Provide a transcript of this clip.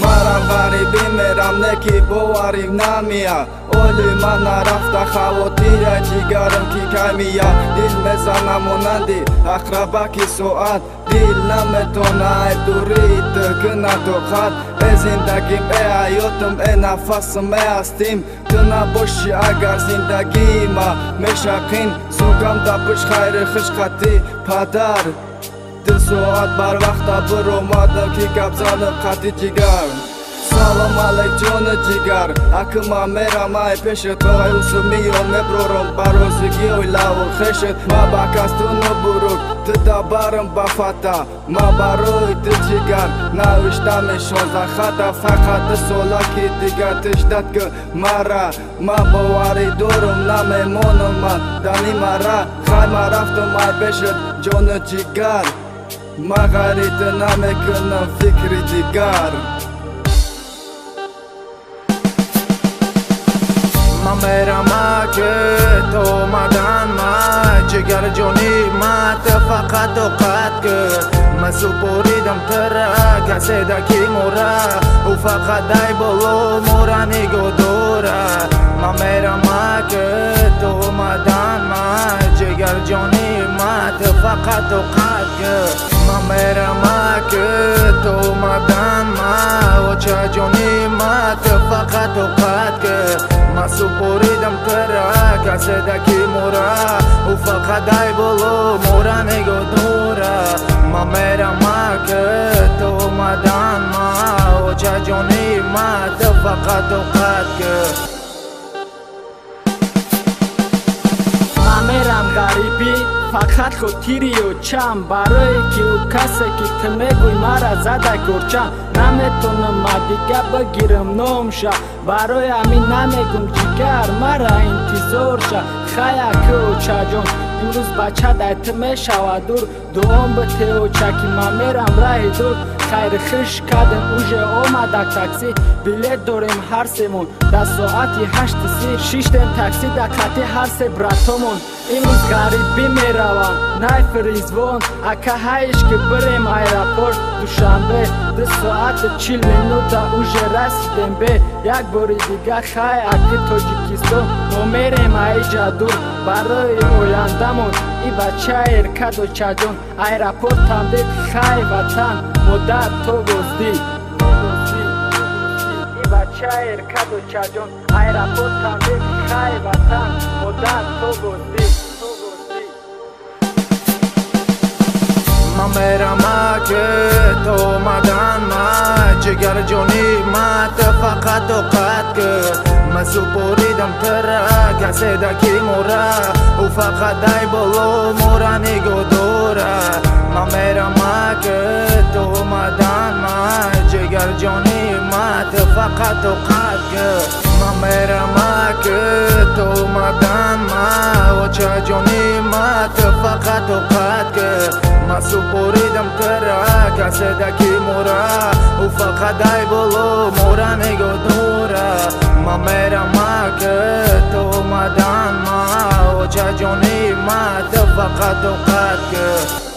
марам ғарибӣ мерам не ки боварӣ намия оли ман нарафта хавотира ҷигарам ки камия дил мезанам монанди ақрабаки соат дил наметонад дурид кунад тоқат э зиндагим э ҳаётам э нафасам э ҳастим ту набошӣ агар зиндагима мешақин сӯгам дапиш хайри хишқати падар 2 соат барвақта биромадам ки гап занам қати ҷигар салом алейк ҷони ҷигар акма мерам ай пешат ой усумиён меброрам барозиги ой лаву хешат ма ба кас ту набурук ту дабарам ба фата ма барои ту ҷигар навиштами 16 хата фақат 2 сола ки дигар тиштад ки мара ма боварӣ дорам намемонам ман дани мара хай ма рафтам ай пешат ҷони ҷигар ма ғарита намекунам фикри дигар من میرم که تو اومدن من جگر جانی من فقط اوقات که من سپوریدم تره کسی دکی مورا او فقط دای بلو مورا نگو دوره من میرم که تو اومدن من جگر جانی من فقط اوقات که من میرم که تو اومدن من و چه جانی من فقط اوقات که من سپوریدم تره کسی دکی مورا او فقط دای بلو مورا نگو دوره من میرم که تو اومدن من و چه جانی من فقط اوقات که من میرم غریبی فقط خاطری و چم برای که او کسی که تو میگوی مرا زده گرچم نمیتونم ما دیگه بگیرم نامشه برای همین نمیگم جگر مرا انتظار شه خیلی که او چه جان امروز بچه دیت میشود دور دوام به تیو چکی من میرم راه دور خیر خش کردم اوژه آمده تاکسی بلیت داریم هر سیمون 10 ساعتی 8:30 6 تاکسی در خطی هر سه براتمون امروز غریبی میروم نایف ریزوان اکه هایش که بریم ایرپورت دوشنبه 2 ساعت 40 منوت اوژه رسیدیم به یک باری دیگه خیلی اکه تاجیکستان ما میریم ایجا دور برای آیندمون ای بچه ارکد و چجان ایرپورت هم دید خیلی وطن مدت تو گزدی ای بچه ارکد و چجان ایرپورت هم دید خیلی وطن مدت تو گزدی من میرم که تو اومدن من جگر جانی من فقط اوقات که من سپوریدم تره کسی دکی مورا او فقط دای بلو مورا نگو دوره من میرم که تو اومدن من جگر جانی من فقط اوقات که من میرم که تو اومدن من و چه جانی من فقط اوقات که من سپوریدم تره کسی دکی مورا او فقط دای بلو مورا نگو دوره من میرم که تو اومدن من و چه جانی من فقط اوقات که